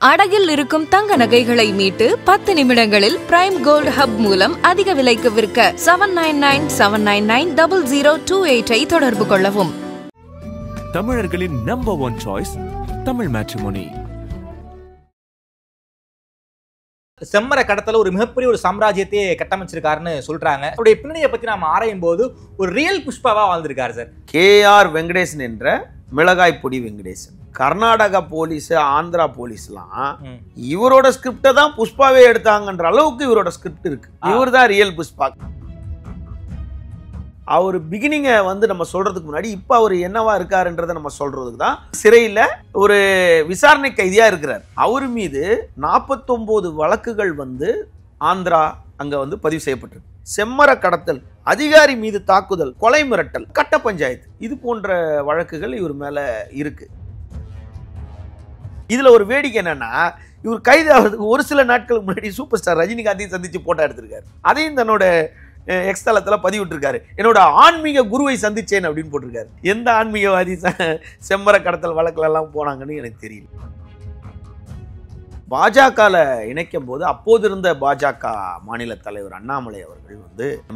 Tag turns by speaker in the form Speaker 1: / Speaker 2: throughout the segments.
Speaker 1: அடகில் இருக்கும் தங்க நகைகளை மீட்டு 10 நிமிடங்களில் பிரைம் கோல்ட் ஹப் மூலம் அதிக விலைக்கு விற்க 7997990028 தொடர்பு கொள்ளவும்.
Speaker 2: தமிழர்களின் நம்பர் 1 சாய்ஸ் தமிழ் மேட்ரிமோனி.
Speaker 3: செம்மர கடத்தல ஒரு மிகப்பெரிய ஒரு சாம்ராஜ்யத்தையே கட்டமைச்சிருக்காருன்னு சொல்றாங்க. அவருடைய பின்னணியை பத்தி நாம ஆராயும் போது ஒரு ரியல் புஷ்பாவா வாழ்ந்திருக்காரு சார்.
Speaker 4: KR வெங்கடேசன் என்ற மிளகாய் பொடி வெங்கடேசன். கர்நாடகா போலீஸ், ஆந்திரா போலீஸ்லாம் இவரோட ஸ்கிரிப்டை தான் புஷ்பாவே எடுத்தாங்கன்ற அளவுக்கு இவரோட ஸ்கிரிப்ட் இருக்கு. இவர் தான் ரியல் புஷ்பா. அவர் பிகினிங்கை நம்ம சொல்றதுக்கு முன்னாடி இப்ப அவர் என்னவா இருக்காருன்றதை நம்ம சொல்றதுக்கு தான் சிறையில ஒரு விசாரணை கைதியா இருக்கிறார். அவர் மீது 49 வழக்குகள் ஆந்திரா அங்க பதிவு செய்யப்பட்டிருக்கு. செம்மர கடத்தல், அதிகாரி மீது தாக்குதல், கொலை மிரட்டல், கட்ட பஞ்சாயத்து, இது போன்ற வழக்குகள் இவர் மேல இருக்கு. இதுல ஒரு வேடிக்கை என்னன்னா, இவர் கைது ஆகிறதுக்கு ஒரு சில நாட்களுக்கு முன்னாடி சூப்பர் ஸ்டார் ரஜினிகாந்தையும் சந்திச்சு போட்டோ எடுத்திருக்காரு. அதையும் தன்னோட எக்ஸ் தளத்துல பதிவிட்டிருக்காரு. என்னோட ஆன்மீக குருவை சந்திச்சேன் அப்படின்னு போட்டிருக்காரு. எந்த ஆன்மீகவாதி செம்மர கடத்தல் வழக்குல எல்லாம் போனாங்கன்னு எனக்கு தெரியல. பாஜகல இணைக்கும் போது அப்போது இருந்த பாஜக மாநில தலைவர் அண்ணாமலை அவர்கள்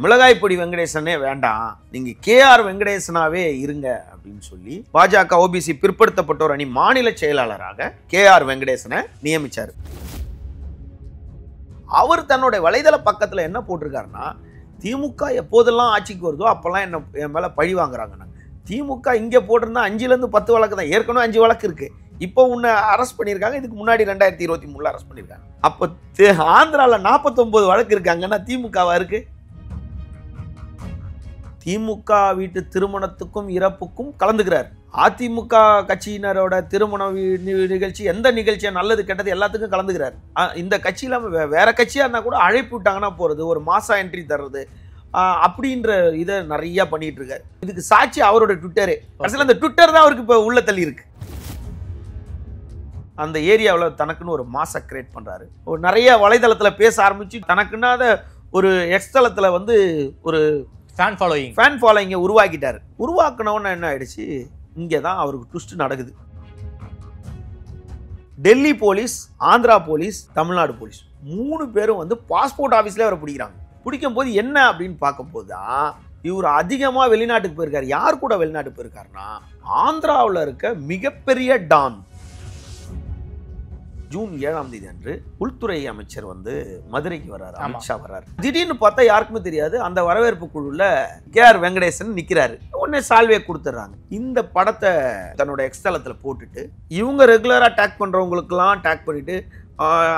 Speaker 4: மிளகாய் பொடி வெங்கடேசனே வேண்டாம், நீங்க KR வெங்கடேசனாவே இருங்க அப்படின்னு சொல்லி பாஜக OBC பிற்படுத்தப்பட்டோர் அணி மாநில செயலாளராக KR வெங்கடேசனை நியமிச்சார். அவர் தன்னுடைய வலைதள பக்கத்துல என்ன போட்டிருக்காருன்னா, திமுக எப்போதெல்லாம் ஆட்சிக்கு வருதோ அப்பெல்லாம் என் மேல பழி வாங்குறாங்க. திமுக இங்க போட்டிருந்தா 5ல இருந்து 10 வழக்கு தான். ஏற்கனவே 5 வழக்கு இருக்கு. இப்போ உன்னை அரெஸ்ட் பண்ணியிருக்காங்க. இதுக்கு முன்னாடி 2023 அரெஸ்ட் பண்ணியிருக்காங்க. அப்போ ஆந்திரால 49 வழக்கு இருக்காங்கன்னா திமுகவா இருக்கு? திமுக வீட்டு திருமணத்துக்கும் இறப்புக்கும் கலந்துக்கிறார். அதிமுக கட்சியினரோட திருமண நிகழ்ச்சி, எந்த நிகழ்ச்சியா நல்லது கெட்டது எல்லாத்துக்கும் கலந்துக்கிறார். இந்த கட்சியில வேற கட்சியா இருந்தா கூட அழைப்பு விட்டாங்கன்னா போறது, ஒரு மாசா என்ட்ரி தர்றது அப்படின்ற இதை நிறைய பண்ணிட்டு இருக்காரு. இதுக்கு சாட்சி அவரோட ட்விட்டரு. கடைசியில் அந்த ட்விட்டர் தான் அவருக்கு இப்போ உள்ள தள்ளி இருக்கு. அந்த ஏரியாவில் தனக்குன்னு ஒரு மாசை கிரியேட் பண்றாரு. ஒரு நிறைய வலைதளத்துல பேச ஆரம்பிச்சு தனக்குன்னாத ஒரு எக்ஸ் தளத்துல ஒரு
Speaker 3: ஃபேன்
Speaker 4: ஃபாலோயிங்கை உருவாக்கிட்டாரு. உருவாக்கினவன என்ன ஆயிடுச்சு, இங்கே தான் அவருக்கு ட்விஸ்ட் நடக்குது. Delhi police, Andhra police, Tamil Nadu police 3 பேரும் பாஸ்போர்ட் ஆஃபீஸ்ல அவரை பிடிக்கிறாங்க. பிடிக்கும் போது என்ன அப்படின்னு பார்க்கும் போது தான் இவர் அதிகமா வெளிநாட்டுக்கு போயிருக்காரு. யார் கூட வெளிநாட்டுக்கு போயிருக்காருன்னா, ஆந்திராவில் இருக்க மிகப்பெரிய டான். ஜூன் 7ஆம் தேதி அன்று உள்துறை அமைச்சர் மதுரைக்கு வர்றாரு, அமித்ஷா வர்றாரு. திடீர்னு பார்த்தா யாருக்குமே தெரியாது, அந்த வரவேற்பு குழுல KR வெங்கடேசன் நிக்கிறாரு. உடனே சால்வே கொடுத்துறாங்க. இந்த படத்தை தன்னோட எக்ஸ் தளத்துல போட்டுட்டு இவங்க ரெகுலரா டேக் பண்றவங்களுக்கெல்லாம் டேக் பண்ணிட்டு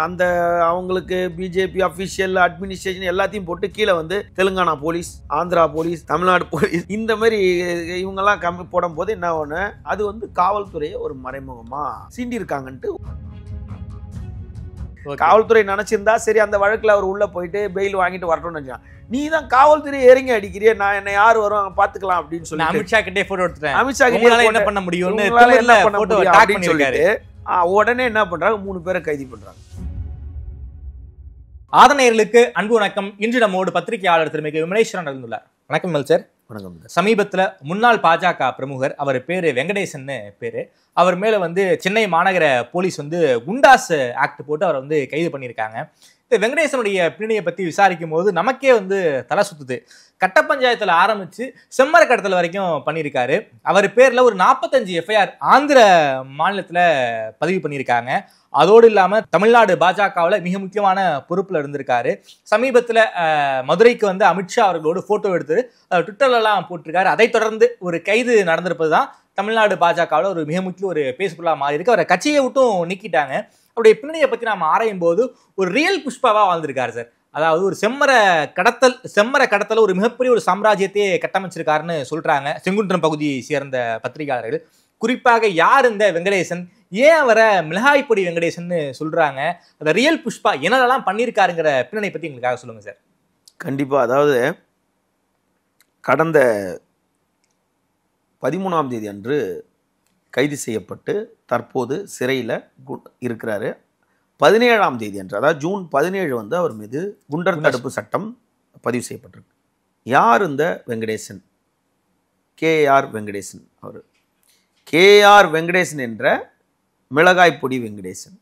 Speaker 4: அந்த அவங்களுக்கு பிஜேபி அபிஷியல் அட்மினிஸ்ட்ரேஷன் எல்லாத்தையும் போட்டு கீழே Telangana police, Andhra police, Tamil Nadu police இந்த மாதிரி இவங்கெல்லாம் கம்மி போடும் போது என்ன ஒன்று, அது காவல்துறையை ஒரு மறைமுகமா சீண்டி இருக்காங்கன்ட்டு காவல்துறை நினைச்சிருந்தா சரி அந்த வழக்குல அவர் உள்ள போயிட்டு பெயில் வாங்கிட்டு வரட்டும்னு நினைச்சான். நீ தான் காவல்துறை இறங்கி அடிக்கிறிய, நான் என்ன யார் வரும் பாத்துக்கலாம் அப்படின்னு சொல்லி
Speaker 3: அமித்ஷா கிட்டே போட்டோ எடுத்துட்டேன்.
Speaker 4: அமித்ஷா கிட்ட என்ன பண்ண முடியும்னு சொல்லிட்டு உடனே என்ன பண்றாங்க, 3 பேரை கைது பண்றாங்க.
Speaker 3: ஆதனையர்களுக்கு அன்பு வணக்கம். இன்று நம்மோடு பத்திரிகையாளர் திருமிகு விமலேஸ்வரன் இருந்துள்ளார். வணக்கம் சார்.
Speaker 4: வணக்கம்.
Speaker 3: சமீபத்துல முன்னாள் பாஜக பிரமுகர், அவர் பேரு வெங்கடேசன் பேரு, அவர் மேல சென்னை மாநகர போலீஸ் குண்டாஸ் ஆக்ட் போட்டு அவரை கைது பண்ணியிருக்காங்க. இந்த வெங்கடேசனுடைய பின்னணியை பத்தி விசாரிக்கும் போது நமக்கே தலை சுத்துது. கட்ட பஞ்சாயத்துல ஆரம்பிச்சு செம்மர கடத்தல் வரைக்கும் பண்ணியிருக்காரு. அவர் பேர்ல ஒரு 45 FIR ஆந்திர மாநிலத்துல பதிவு பண்ணியிருக்காங்க. அதோடு இல்லாம தமிழ்நாடு பாஜகவில் மிக முக்கியமான பொறுப்புல இருந்திருக்காரு. சமீபத்துல மதுரைக்கு அமித்ஷா அவர்களோடு போட்டோ எடுத்து ட்விட்டர்ல எல்லாம் போட்டிருக்காரு. அதை தொடர்ந்து ஒரு கைது நடந்திருப்பது தான் தமிழ்நாடு பாஜகவில் ஒரு மிக முக்கிய ஒரு பேசுபொருளா மாறி இருக்கு. அவரை கட்சியை விட்டும் நீக்கிட்டாங்க. அவருடைய பின்னணியை பத்தி நாம ஆராயும் போது ஒரு ரியல் புஷ்பாவா வாழ்ந்திருக்காரு சார். அதாவது ஒரு செம்மர கடத்தல ஒரு மிகப்பெரிய ஒரு சாம்ராஜ்யத்தையே கட்டமைச்சிருக்காருன்னு சொல்றாங்க செங்குன்றம் பகுதியை சேர்ந்த பத்திரிகையாளர்கள். குறிப்பாக யார் இந்த வெங்கடேசன், ஏன் அவரை மிளகாய் பொடி வெங்கடேசன் சொல்றாங்க, அந்த ரியல் புஷ்பா என்னெல்லாம் பண்ணியிருக்காருங்கிற பின்னணி பத்தி எங்களுக்காக சொல்லுங்க சார்.
Speaker 4: கண்டிப்பா. அதாவது கடந்த 13ஆம் தேதி அன்று கைது செய்யப்பட்டு தற்போது சிறையில் இருக்கிறாரு. 17ஆம் தேதி அன்று, அதாவது ஜூன் 17 அவர் மீது குண்டர் தடுப்பு சட்டம் பதிவு செய்யப்பட்டிருக்கு. யார் இந்த வெங்கடேசன்? KR வெங்கடேசன். அவர் KR வெங்கடேசன் என்ற மிளகாய் பொடி வெங்கடேசன்.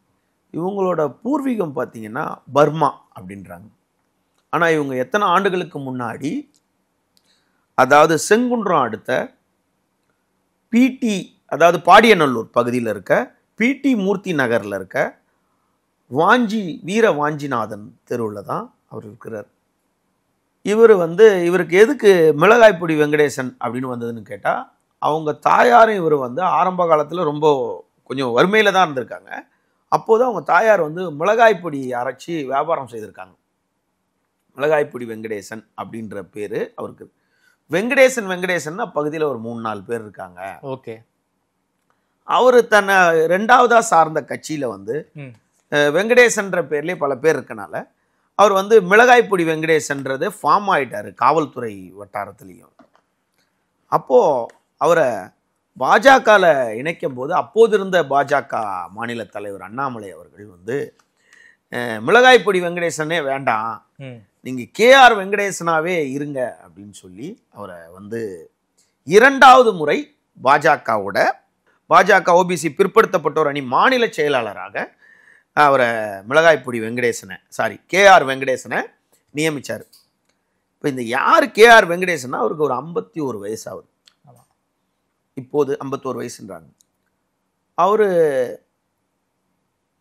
Speaker 4: இவங்களோட பூர்வீகம் பார்த்தீங்கன்னா பர்மா அப்படின்றாங்க. ஆனால் இவங்க எத்தனை ஆண்டுகளுக்கு முன்னாடி, அதாவது செங்குன்றம் அடுத்த பிடி, அதாவது பாடியநல்லூர் பகுதியில் இருக்க பிடி மூர்த்தி நகரில் இருக்க வீர வாஞ்சிநாதன் தெருவில் தான் அவர் இருக்கிறார். இவருக்கு எதுக்கு மிளகாய்ப்பொடி வெங்கடேசன் அப்படின்னு வந்ததுன்னு கேட்டால், அவங்க தாயாரும் இவர் ஆரம்ப காலத்தில் ரொம்ப கொஞ்சம் வறுமையில் தான் இருந்திருக்காங்க. அப்போது அவங்க தாயார் மிளகாய்ப்பொடி அரைச்சி வியாபாரம் செய்திருக்காங்க. மிளகாய்ப்பொடி வெங்கடேசன் அப்படின்ற பேர் அவருக்கு. வெங்கடேசன் பகுதியில் ஒரு 3-4 பேர் இருக்காங்க.
Speaker 3: ஓகே.
Speaker 4: அவர் தன்னை 2வதா சார்ந்த கட்சியில் வெங்கடேசன்ற பேர்லேயே பல பேர் இருக்கனால அவர் மிளகாய்ப்பொடி வெங்கடேசன்றது ஃபார்ம் ஆயிட்டாரு காவல்துறை வட்டாரத்திலையும். அப்போது அவரை பாஜகவில் இணைக்கும் போது அப்போது இருந்த பாஜக மாநில தலைவர் அண்ணாமலை அவர்கள் மிளகாய்ப்பொடி வெங்கடேசனே வேண்டாம், நீங்கள் KR வெங்கடேசனாவே இருங்க அப்படின்னு சொல்லி அவரை 2வது முறை பாஜக OBC பிற்படுத்தப்பட்டோர் அணி மாநில செயலாளராக அவரை மிளகாய்ப்பொடி KR வெங்கடேசனை நியமித்தார். இப்போ இந்த யார் KR வெங்கடேசனா, அவருக்கு ஒரு 51 வயசு ஆகுது. இப்போது 51 வயசுன்றாங்க. அவர்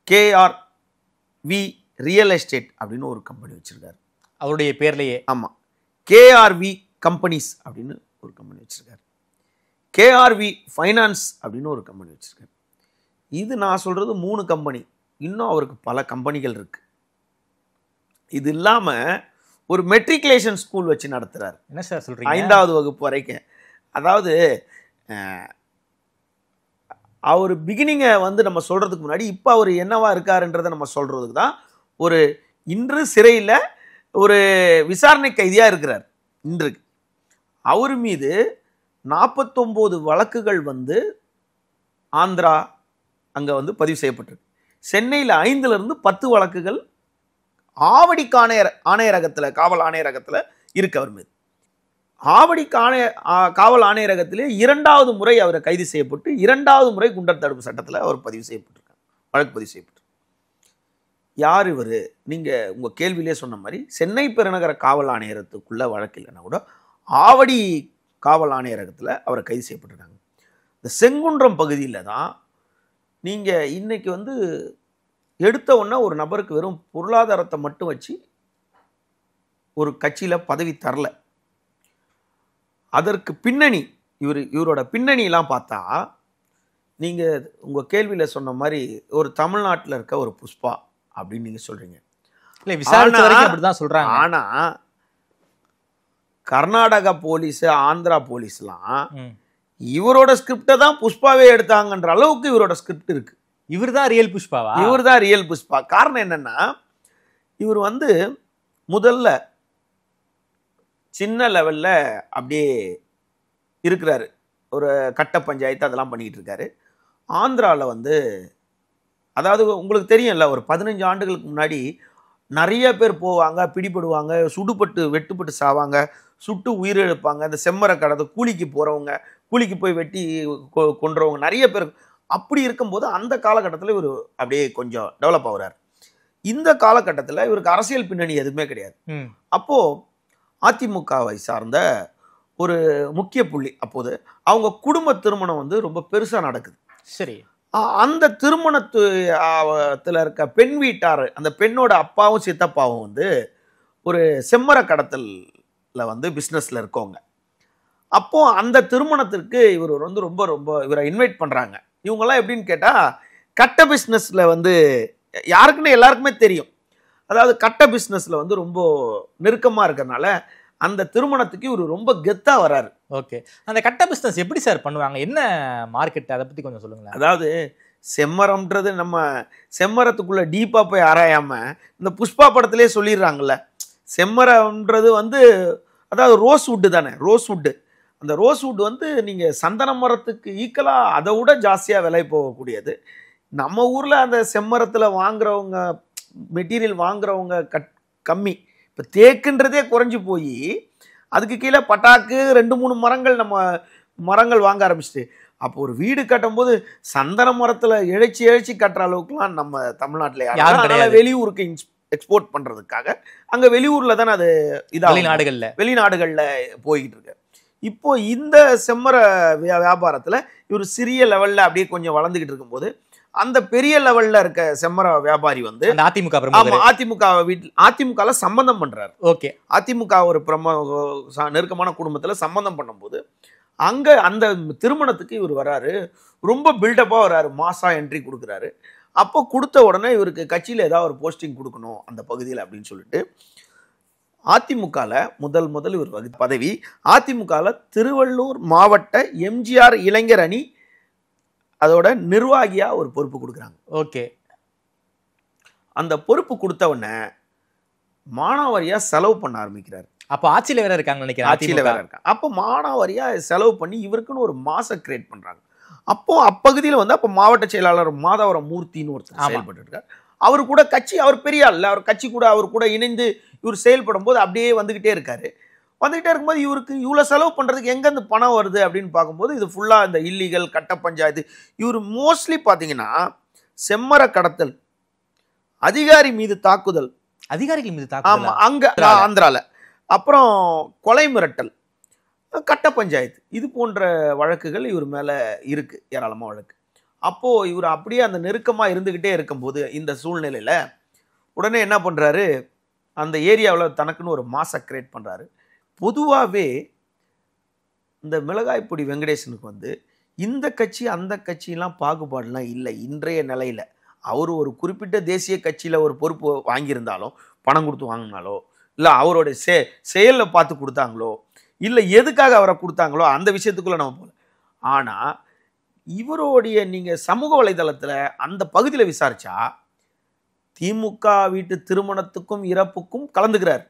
Speaker 4: KRV ரியல் எஸ்டேட் அப்படின்னு ஒரு கம்பெனி வச்சிருக்காரு
Speaker 3: அவருடைய பேர்லேயே.
Speaker 4: ஆமாம், KRV கம்பெனிஸ் அப்படின்னு ஒரு கம்பெனி வச்சிருக்காரு. KRV ஃபைனான்ஸ் அப்படின்னு ஒரு கம்பெனி வச்சிருக்காரு. இது நான் சொல்றது 3 கம்பெனி. இன்னும் அவருக்கு பல கம்பெனிகள் இருக்கு. இது இல்லாம ஒரு மெட்ரிகுலேஷன் ஸ்கூல் வச்சு நடத்துறாரு.
Speaker 3: என்ன சார் சொல்றீங்க?
Speaker 4: 5வது வகுப்பு வரைக்கும். அதாவது அவர் பிகினிங்கை நம்ம சொல்றதுக்கு முன்னாடி இப்போ அவர் என்னவா இருக்காருன்றதை நம்ம சொல்றதுக்கு தான், ஒரு இன்று சிறையில் ஒரு விசாரணை கைதியாக இருக்கிறார். இன்றைக்கு அவர் மீது 49 வழக்குகள் ஆந்திரா அங்கே பதிவு செய்யப்பட்டிருக்கு. சென்னையில் 5லிருந்து 10 வழக்குகள் ஆவடி ஆணையரகத்தில், காவல் ஆணையரகத்தில் இருக்கு அவர் மீது. ஆவடி காவல் ஆணையரகத்திலே 2வது முறை அவரை கைது செய்யப்பட்டு 2வது முறை குண்டர் தடுப்பு சட்டத்தில் அவர் பதிவு செய்யப்பட்டிருக்காங்க, வழக்கு பதிவு செய்யப்பட்டு. யார் இவர்? நீங்கள் உங்கள் கேள்வியிலே சொன்ன மாதிரி சென்னை பெருநகர காவல் ஆணையரகத்துக்குள்ள வழக்கு இல்லைன்னா கூட ஆவடி காவல் ஆணையரகத்தில் அவரை கைது செய்யப்பட்டிருக்காங்க. இந்த செங்குன்றம் பகுதியில் தான் நீங்கள் இன்னைக்கு எடுத்த உடனே ஒரு நபருக்கு வெறும் பொருளாதாரத்தை மட்டும் வச்சு ஒரு கட்சியில் பதவி தரல. அதற்கு பின்னணி, இவரோட பின்னணியெல்லாம் பார்த்தா, நீங்கள் உங்கள் கேள்வியில் சொன்ன மாதிரி ஒரு தமிழ்நாட்டில் இருக்க ஒரு புஷ்பா அப்படின்னு நீங்கள் சொல்கிறீங்க.
Speaker 3: இல்லை, விசாரணை வரைக்கும் அப்படிதான் சொல்கிறாங்க.
Speaker 4: ஆனால் கர்நாடகா போலீஸ், ஆந்திரா போலீஸ்லாம் இவரோட ஸ்கிரிப்டை தான் புஷ்பாவே எடுத்தாங்கன்ற அளவுக்கு இவரோட ஸ்கிரிப்ட் இருக்கு.
Speaker 3: இவர் தான் ரியல் புஷ்பாவா?
Speaker 4: இவர் தான் ரியல் புஷ்பா. காரணம் என்னன்னா, இவர் முதல்ல சின்ன லெவல்ல அப்படியே இருக்கிறாரு. ஒரு கட்ட பஞ்சாயத்து அதெல்லாம் பண்ணிக்கிட்டு இருக்காரு. ஆந்திராவில் அதாவது உங்களுக்கு தெரியும்ல, ஒரு 15 ஆண்டுகளுக்கு முன்னாடி நிறைய பேர் போவாங்க, பிடிபடுவாங்க, வெட்டுப்பட்டு சாவாங்க, சுட்டு உயிரிழப்பாங்க. அந்த செம்மரை கடந்து கூலிக்கு போகிறவங்க, கூலிக்கு போய் வெட்டி கொன்றவங்க நிறைய பேர். அப்படி இருக்கும்போது அந்த காலகட்டத்தில் இவர் அப்படியே கொஞ்சம் டெவலப் ஆகுறார். இந்த காலகட்டத்தில் இவருக்கு அரசியல் பின்னணி எதுவுமே கிடையாது. அப்போது அதிமுகவை சார்ந்த ஒரு முக்கிய புள்ளி, அப்போது அவங்க குடும்ப திருமணம் ரொம்ப பெருசாக நடக்குது.
Speaker 3: சரி.
Speaker 4: அந்த திருமணத்தில் இருக்க பெண் வீட்டார், அந்த பெண்ணோட அப்பாவும் சித்தப்பாவும் ஒரு செம்மர கடத்தலில் பிஸ்னஸில் இருக்கவங்க. அப்போ அந்த திருமணத்திற்கு இவர் ரொம்ப ரொம்ப இவரை இன்வைட் பண்ணுறாங்க. இவங்கெல்லாம் எப்படின்னு கேட்டால், கட்ட பிஸ்னஸில் யாருக்குன்னு எல்லாருக்குமே தெரியும். அதாவது கட்ட பிஸ்னஸில் ரொம்ப நெருக்கமாக இருக்கிறதுனால அந்த திருமணத்துக்கு இவர் ரொம்ப கெத்தாக வராரு.
Speaker 3: ஓகே, அந்த கட்ட பிஸ்னஸ் எப்படி சார் பண்ணுவாங்க? என்ன மார்க்கெட், அதை பற்றி கொஞ்சம் சொல்லுங்களேன்.
Speaker 4: அதாவது செம்மரம்ன்றது நம்ம செம்மரத்துக்குள்ளே டீப்பாக போய் ஆராயாமல் இந்த புஷ்பா படத்திலே சொல்லிடுறாங்கல்ல, செம்மரம்ன்றது அதாவது ரோஸ் வுட்டு தானே, ரோஸ் வுட்டு. அந்த ரோஸ் வுட் நீங்கள் சந்தன மரத்துக்கு ஈக்குவலாக அதை விட ஜாஸ்தியாக விலை போகக்கூடியது. நம்ம ஊரில் அந்த செம்மரத்தில் வாங்குறவங்க, மெட்டீரியல் வாங்குறவங்க கம்மி. இப்போ தேக்குன்றதே குறைஞ்சி போய் அதுக்கு கீழே பட்டாக்கு 2-3 மரங்கள் வாங்க ஆரம்பிச்சிட்டு அப்போ ஒரு வீடு கட்டும் போது சந்தன மரத்துல இழைச்சி கட்டுற அளவுக்குலாம் நம்ம தமிழ்நாட்டுல
Speaker 3: யாரும் கிடையாது.
Speaker 4: வெளியூருக்கு எக்ஸ்போர்ட் பண்றதுக்காக அங்க வெளியூர்ல தானே அது வெளிநாடுகள்ல போய்கிட்டு இருக்கு. இப்போ இந்த செம்மர வியாபாரத்துல இவர் சிறிய லெவல்ல அப்படியே கொஞ்சம் வளர்ந்துகிட்டு இருக்கும்போது அந்த பெரிய லெவல்ல இருக்க செம்மர வியாபாரி வந்து அதிமுக சம்பந்தம் பண்றாரு.
Speaker 3: ஓகே,
Speaker 4: அதிமுக ஒரு நெருக்கமான குடும்பத்துல சம்பந்தம் பண்ணும்போது அங்க அந்த திருமணத்துக்கு இவர் வராரு, ரொம்ப பில்டப்பா வராரு, மாசா என்ட்ரி கொடுக்குறாரு. அப்போ கொடுத்த உடனே இவருக்கு கட்சியில ஏதாவது ஒரு போஸ்டிங் கொடுக்கணும் அந்த பகுதியில் அப்படின்னு சொல்லிட்டு அதிமுகல முதல் இவர் பதவி அதிமுகல திருவள்ளூர் மாவட்ட எம்ஜிஆர் இளைஞர் அணி அதோட நிர்வாகியா ஒரு பொறுப்பு கொடுக்குறாங்க.
Speaker 3: ஓகே,
Speaker 4: அந்த பொறுப்பு கொடுத்த உடனே மானாவாரியா செலவு பண்ண ஆரம்பிக்கிறார்.
Speaker 3: அப்போ ஆட்சியில வேற இருக்காங்க நினைக்கிறேன்.
Speaker 4: ஆட்சியில வேற இருக்காங்க. அப்போ மானாவாரியா செலவு பண்ணி இவருக்குன்னு ஒரு மாசம் கிரியேட் பண்றாங்க. அப்போ அப்பகுதியில் வந்து அப்போ மாவட்ட செயலாளர் மாதவரம் மூர்த்தின்னு ஒருத்தர் செயல்பட்டு இருக்கார். அவர் கூட கட்சி, அவர் பெரிய ஆள், அவர் கட்சி கூட அவர் கூட இணைந்து இவர் செயல்படும் போது அப்படியே வந்துகிட்டே இருக்காரு. வந்துகிட்டே இருக்கும்போது இவருக்கு இவ்வளவு செலவு பண்றதுக்கு எங்க இருந்து பணம் வருது அப்படின்னு பார்க்கும்போது இது ஃபுல்லா இந்த இல்லீகல் கட்ட பஞ்சாயத்து. இவர் மோஸ்ட்லி பாத்தீங்கன்னா செம்மர கடத்தல், அதிகாரி மீது தாக்குதல்,
Speaker 3: அதிகாரிகள் மீது
Speaker 4: ஆமா அங்க ஆந்திரால, அப்புறம் கொலை மிரட்டல், கட்ட பஞ்சாயத்து, இது போன்ற வழக்குகள் இவர் மேல இருக்கு, ஏராளமா வழக்கு. அப்போ இவர் அப்படியே அந்த நெருக்கமா இருந்துகிட்டே இருக்கும்போது இந்த சூழ்நிலையில உடனே என்ன பண்றாரு, அந்த ஏரியாவில் தனக்குன்னு ஒரு மாசை கிரியேட் பண்றாரு. பொதுவாகவே இந்த மிளகாய்ப்பொடி வெங்கடேசனுக்கு வந்து இந்த கட்சி அந்த கட்சியெல்லாம் பாகுபாடுலாம் இல்லை. இன்றைய நிலையில அவர் ஒரு குறிப்பிட்ட தேசிய கட்சியில ஒரு பொறுப்பு வாங்கியிருந்தாலும், பணம் கொடுத்து வாங்கினாலோ, இல்லை அவருடைய செயலில் பார்த்து கொடுத்தாங்களோ, இல்லை எதுக்காக அவரை கொடுத்தாங்களோ அந்த விஷயத்துக்குள்ள நம்ம போல. ஆனா இவருடைய நீங்க சமூக வலைதளத்துல அந்த பகுதியில் விசாரிச்சா திமுக வீட்டு திருமணத்துக்கும் இறப்புக்கும் கலந்துக்கிறார்.